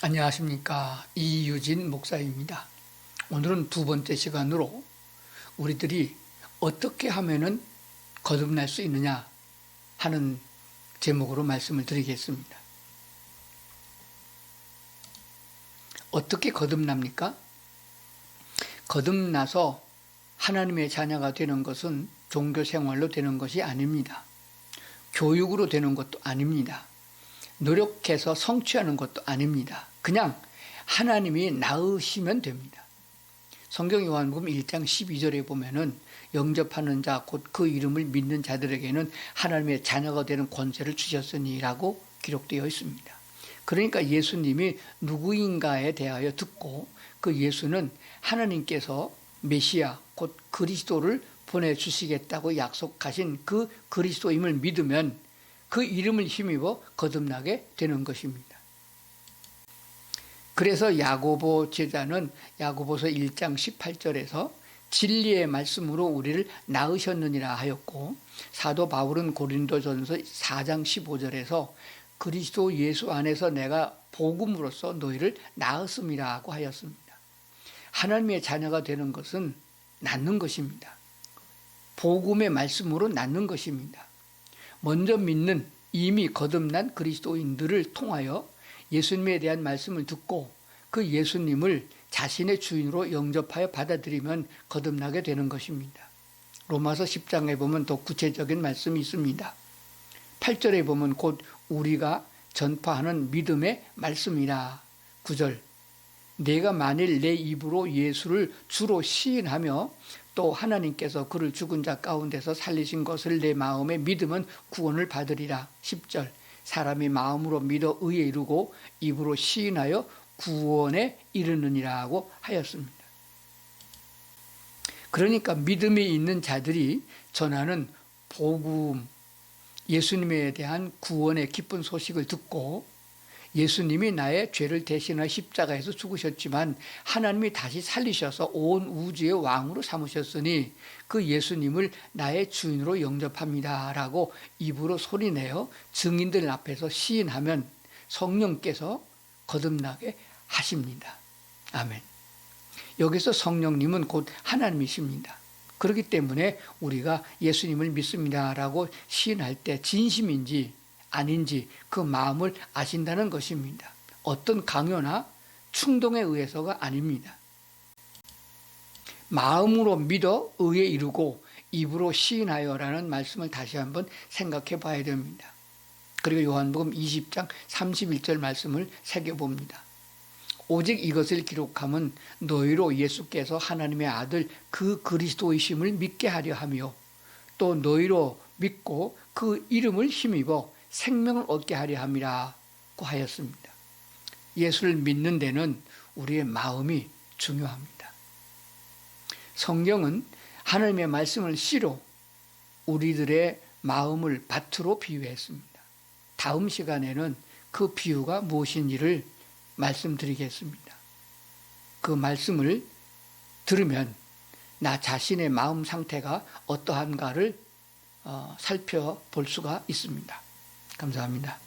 안녕하십니까. 이유진 목사입니다. 오늘은 두 번째 시간으로 우리들이 어떻게 하면은 거듭날 수 있느냐 하는 제목으로 말씀을 드리겠습니다. 어떻게 거듭납니까? 거듭나서 하나님의 자녀가 되는 것은 종교 생활로 되는 것이 아닙니다. 교육으로 되는 것도 아닙니다. 노력해서 성취하는 것도 아닙니다. 그냥 하나님이 낳으시면 됩니다. 성경 요한복음 1장 12절에 보면은 영접하는 자 곧 그 이름을 믿는 자들에게는 하나님의 자녀가 되는 권세를 주셨으니라고 기록되어 있습니다. 그러니까 예수님이 누구인가에 대하여 듣고 그 예수는 하나님께서 메시아 곧 그리스도를 보내주시겠다고 약속하신 그 그리스도임을 믿으면 그 이름을 힘입어 거듭나게 되는 것입니다. 그래서 야고보 제자는 야고보서 1장 18절에서 진리의 말씀으로 우리를 낳으셨느니라 하였고, 사도 바울은 고린도전서 4장 15절에서 그리스도 예수 안에서 내가 복음으로써 너희를 낳았음이라고 하였습니다. 하나님의 자녀가 되는 것은 낳는 것입니다. 복음의 말씀으로 낳는 것입니다. 먼저 믿는 이미 거듭난 그리스도인들을 통하여 예수님에 대한 말씀을 듣고 그 예수님을 자신의 주인으로 영접하여 받아들이면 거듭나게 되는 것입니다. 로마서 10장에 보면 더 구체적인 말씀이 있습니다. 8절에 보면 곧 우리가 전파하는 믿음의 말씀이라. 9절 내가 만일 내 입으로 예수를 주로 시인하며 또 하나님께서 그를 죽은 자 가운데서 살리신 것을 내 마음에 믿으면 구원을 받으리라. 10절 사람이 마음으로 믿어 의에 이르고 입으로 시인하여 구원에 이르느니라고 하였습니다. 그러니까 믿음이 있는 자들이 전하는 복음, 예수님에 대한 구원의 기쁜 소식을 듣고 예수님이 나의 죄를 대신하여 십자가에서 죽으셨지만 하나님이 다시 살리셔서 온 우주의 왕으로 삼으셨으니 그 예수님을 나의 주인으로 영접합니다 라고 입으로 소리내어 증인들 앞에서 시인하면 성령께서 거듭나게 하십니다. 아멘. 여기서 성령님은 곧 하나님이십니다. 그렇기 때문에 우리가 예수님을 믿습니다 라고 시인할 때 진심인지 아닌지 그 마음을 아신다는 것입니다. 어떤 강요나 충동에 의해서가 아닙니다. 마음으로 믿어 의에 이르고 입으로 시인하여라는 말씀을 다시 한번 생각해 봐야 됩니다. 그리고 요한복음 20장 31절 말씀을 새겨봅니다. 오직 이것을 기록함은 너희로 예수께서 하나님의 아들 그 그리스도이심을 믿게 하려 하며 또 너희로 믿고 그 이름을 힘입어 생명을 얻게 하려 함이라고 하였습니다. 예수를 믿는 데는 우리의 마음이 중요합니다. 성경은 하나님의 말씀을 씨로 우리들의 마음을 밭으로 비유했습니다. 다음 시간에는 그 비유가 무엇인지를 말씀드리겠습니다. 그 말씀을 들으면 나 자신의 마음 상태가 어떠한가를 살펴볼 수가 있습니다. 감사합니다.